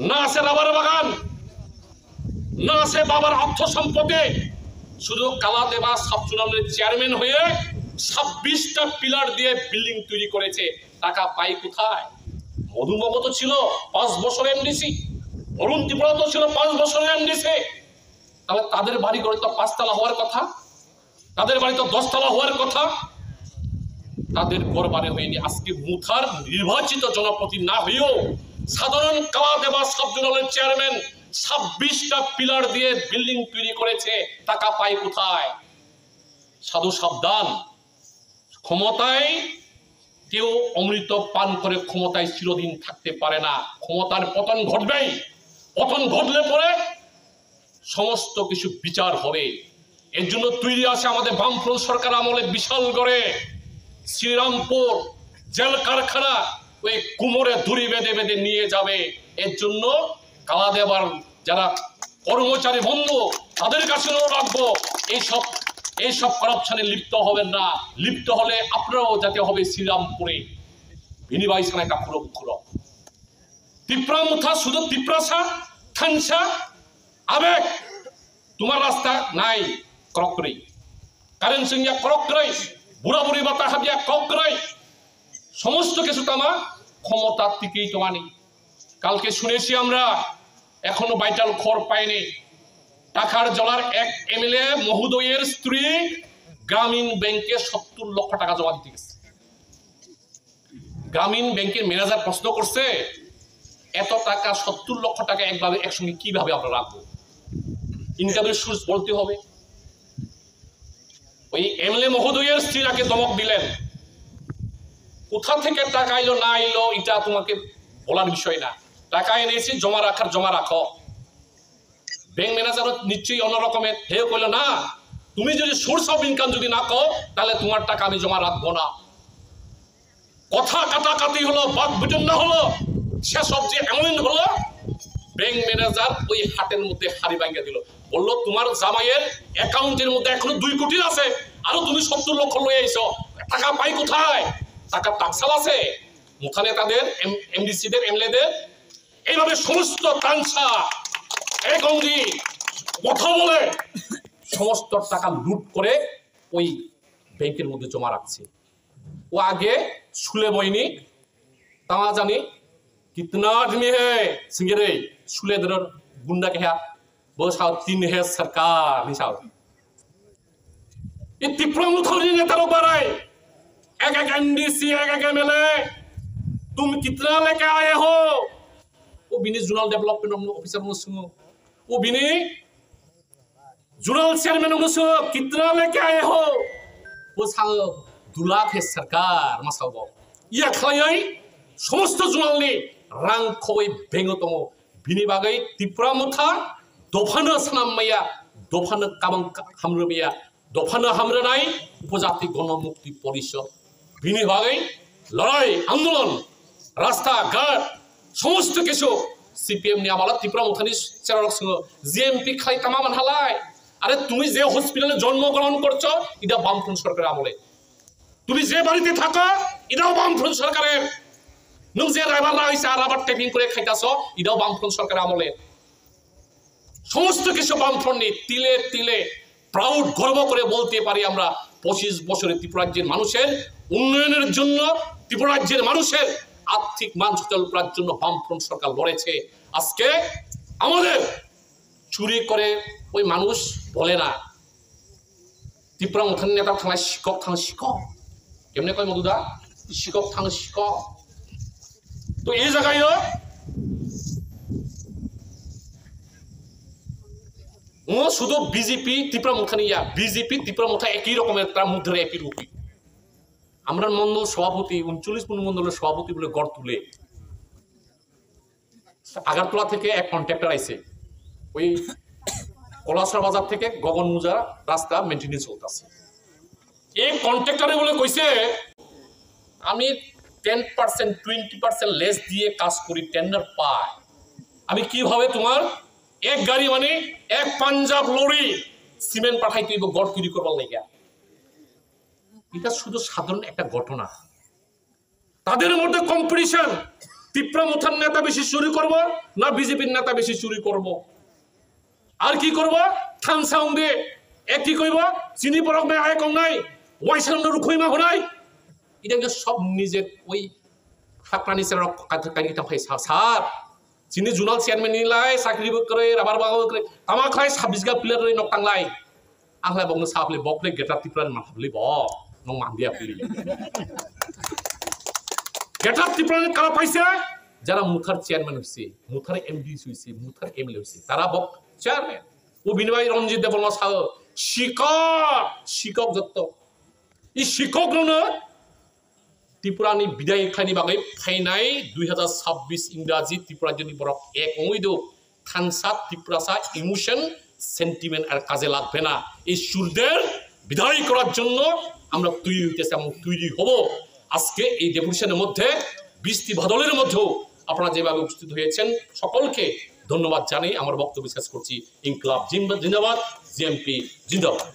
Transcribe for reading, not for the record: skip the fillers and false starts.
না আছে রাবার বাগান, না আছে বাবার অর্থ সম্পদে। শুধু কালাদেবা সাবজোনালের চেয়ারম্যান হয়ে 26টা পিলার দিয়ে বিল্ডিং তৈরি করেছে। টাকা পাই কোথায়? মধুমগত ছিল 5 বছর এমডিসি, অরুণ ত্রিপুরা তো ছিল 5 বছরের এমডিসি। তাহলে তাদের বাড়ি করে তো 5 তলা হওয়ার কথা, তাদের বাড়ি তো 10 তলা হওয়ার কথা। তাদের ঘর বাড়ি হয়নি। আজকে মুথার নির্বাচিত জনপ্রতিনিধি না হয়েও সাধারণ কালাদেবা সাবজোনালের চেয়ারম্যান 26টা পিলার দিয়ে বিল্ডিং তৈরি করেছে। টাকা পায় কোথায়? সাধু সাবধান, ক্ষমতায় কেউ অমৃত পান করে ক্ষমতায় চিরদিন থাকতে পারে না। ক্ষমতার পতন ঘটবেই। পতন ঘটলে পরে সমস্ত কিছু বিচার হবে। এর জন্য তৈরি আছে আমাদের বামফ্রন্ট সরকার আমলে বিশাল গড়ে শ্রীরামপুর জেল কারখানা ওই কুমোরে দড়ি বেঁধে বেঁধে নিয়ে যাবে। এর জন্য কালাদেবার যারা কর্মচারী বন্ধু তাদের কাছে রাখবো, এইসব করাপশনে লিপ্ত হবেন না। লিপ্ত হলে আপনারাও যাতে হবে শ্রীরামপুরে বিনিবাই সানায় কাপুর মুখর তিপ্রা মুথা শুধু তিপ্রাসা থানসা আবেগ। তোমার রাস্তা নাই ক্রকরে কারেন্ট সিংয়া ক্রকরে বুড়া বুড়ি বাতা হাবিয়া ক্রকরে সমস্ত কিছু তামা ক্ষমতার দিকেই তোমানি। কালকে শুনেছি আমরা এখনো ভাইটাল খবর পাইনি। টাকার জলার এক এমএলএ মহোদয়ের স্ত্রী গ্রামীণ ব্যাংকে 70 লক্ষ টাকা জমা দিতে গেছে। গ্রামীণ ব্যাংকের ম্যানেজার প্রশ্ন করছে, এত টাকা 70 লক্ষ টাকা একসঙ্গে কিভাবে আমরা রাখবো? ইনকামের সোর্স বলতে হবে। ওই এমএলএ মহোদয়ের স্ত্রীরাকে ধমক দিলেন, কোথা থেকে টাকা এলো না এলো এটা তোমাকে বলার বিষয় না। টাকা এনেছি জমা রাখার জমা রাখো। ব্যাংক ম্যানেজারও নিশ্চয়ই অন্যরকমের হেও কইল না, তুমি যদি সোর্স অফ ইনকাম যদি না কো তাহলে তোমার টাকা আমি জমা রাখবো না। কথা কাটাকাটি হলো, বাক বিতন্ডা হলো, শেষ অবধি এমন হলো ব্যাংক ম্যানেজার ওই হাটের মধ্যে হাড়ি ভাঙিয়ে দিল। বললো তোমার জামাইয়ের অ্যাকাউন্টের মধ্যে এখনো 2 কোটি আছে, আরো তুমি 70 লক্ষ লয়ে আইছো, টাকা পাই কোথায়? টাকা টাকসাল আছে মুখানে তাদের এমডিসিদের এমএলএদের। এইভাবে সমস্ত তানসা একঙ্গি কথা বলে সমস্ত টাকা লুট করে ওই ব্যাংকের মধ্যে জমা রাখছে। ও আগে শুলে বইনি তামা জানি कितना आदमी है सिंगरे सुले दर गुंडा के वो साउ 3 है सरकार नहीं साउ ये तिप्रा मुथली नेतारो बराय एक एमडीसी एक एमएलए तुम कितना लेके आए हो? वो बिनी जोनल डेवलपमेंट ऑफिसर मुसुंगो वो बिनी जोनल चेयरमैन मुसुंगो कितना लेके आए हो? वो साउ 2 लाख है सरकार मासावो या खलाय समस्त जोनलनि रां खबै बेंगतम बिनि बागै तिप्रा मुथा दफानो सानामैया दफानो काबां हामरमिया दफानो हामरनाय उपजाति गणमुक्ति परिषद बिनि बागै लड़ाई आंदोलन रास्ता घाट समस्त किछु सीपीएम नि आमाला तिप्रा मुथानि सेरारक संग जीएमपी खाइ कामा मानहालाय आरे तुमि जे हस्पिटाले जन्मग्रहण करছো এটা বামফ্রন্ট সরকারের আমলে, তুমি যে বাড়িতে থাকো এটাও বামফ্রন্ট সরকারের, नों जे राइबार राइसा राबार टेपिं करे खाइताছো इदाও বামফ্রন্ট সরকার আমলে। সমস্ত কিছু বামফ্রন্টনি তিলে তিলে প্রাউড গর্ব করে বলতে পারি আমরা 25 বছরে ত্রিপুরা রাজ্যের মানুষের উন্নয়নের জন্য, ত্রিপুরা রাজ্যের মানুষের আর্থিক মান সচল করার জন্য বামফ্রন্ট সরকার লড়েছে। আজকে আমাদের চুরি করে ওই মানুষ বলে না ত্রিপুরা মুথান নেতা থানায় শিক্ষক থানা শিক্ষক কেমনে কয় মধুদা শিক্ষক থানা শিক্ষক। तो ये जगह वो शुद्ध बीजेपी त्रिपुरा मुथा नहीं बीजेपी त्रिपुरा मुथा एक ही रकम तार मुद्रा एक ही रूपी আমরা মন্ডল সভাপতি 39 মন্ডলের সভাপতি বলে গড় তুলে আগারতলা থেকে এক কন্ট্রাক্টর আইছে ওই কলাসরা বাজার থেকে গগন মুজা রাস্তা মেইনটেনেন্স চলতেছে। এই কন্ট্রাক্টরে বলে কইছে আমি 10% 20% লেস দিয়ে কাজ করি টেন্ডার পাই, আমি কিভাবে তোমার এক গাড়ি মানে এক পাঞ্জাব লরি সিমেন্ট পাঠাই তুই গড় তৈরি করবার লাগা। এটা শুধু সাধারণ একটা ঘটনা, তাদের মধ্যে কম্পিটিশন ত্রিপুরা মুথার নেতা বেশি চুরি করব না বিজেপির নেতা বেশি চুরি করব আর কি করব থান সাউন্ড দিয়ে একই কইব চিনি পরক নাই আয় কম নাই ওয়াইসান্ড রুখইমা হনাই এটা সব নিজের ওই হাকরানি সেরা কাহিনীটা ভাই স্যার চিনি জোনাল চেয়ারম্যান নিলাই চাকরি করে রাবার বাগান করে আমার খাই 26 গা প্লেয়ার রই নক টাংলাই আংলাই বংনো সাবলে বকলে গেটা ত্রিপুরার মাথাবলি ব নং মান্দিয়া পুলি গেটা ত্রিপুরার কারা পাইছে যারা মুথার চেয়ারম্যান হইছে মুথার এমডি হইছে মুথার এমএলএ হইছে তারা বক চেয়ারম্যান ও বিনয় রঞ্জিত দেববর্মা সাহ শিকক যত এই শিকক নো ত্রিপুরানি বিদায় খানি বাগै फाइनाय 2026 इंराजी ত্রিপুরা জনি বরক এক অমৈদ থানসা ত্রিপুরাসা ইমোশন সেন্টিমেন্ট আর কাজে লাগবে না এই সুরদের বিদায় করার জন্য আমরা তৈরি হইতেছি এবং তৈরি হব আজকে এই ডেপুটেশনের মধ্যে বৃষ্টি বাদলের মধ্যেও আপনারা যেভাবে উপস্থিত হয়েছেন সকলকে ধন্যবাদ জানাই আমার বক্তব্য শেষ করছি ইনকলাব জিন্দাবাদ জিএমপি জিন্দাবাদ